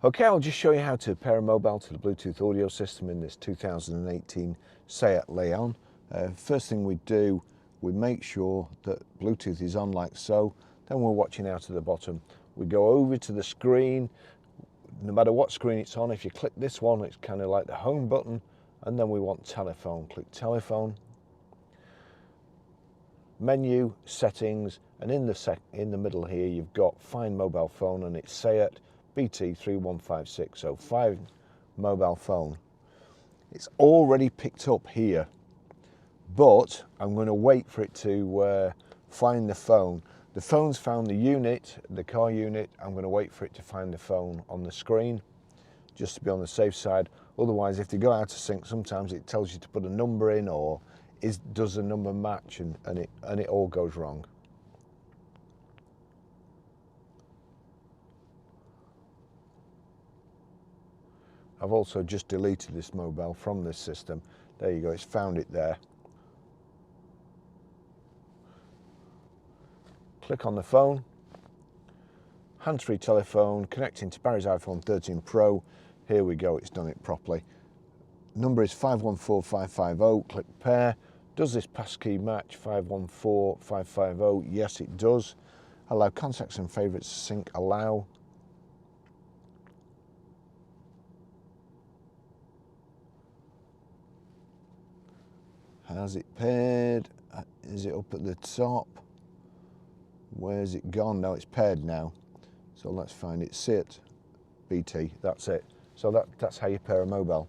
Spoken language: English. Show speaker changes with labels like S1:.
S1: Okay, I'll just show you how to pair a mobile to the Bluetooth audio system in this 2018 Seat Leon. First thing we do, we make sure that Bluetooth is on like so. Then we're watching out of the bottom. We go over to the screen, no matter what screen it's on. If you click this one, it's kind of like the home button, and then we want telephone. Click telephone, menu, settings, and in the middle here you've got find mobile phone, and it's Seat BT3156, so find mobile phone. It's already picked up here, but I'm going to wait for it to find the phone. The phone's found the unit, the car unit. I'm going to wait for it to find the phone on the screen, just to be on the safe side. Otherwise, if they go out of sync, sometimes it tells you to put a number in, or does the number match, and it all goes wrong. I've also just deleted this mobile from this system. There you go, it's found it there. Click on the phone, hands-free telephone, connecting to Barry's iPhone 13 Pro. Here we go, it's done it properly. Number is 514550, click pair. Does this passkey match 514550? Yes, it does. Allow contacts and favourites to sync, allow. Has it paired? Is it up at the top? Where's it gone? No, it's paired now. So let's find it. Seat BT, that's it. So that's how you pair a mobile.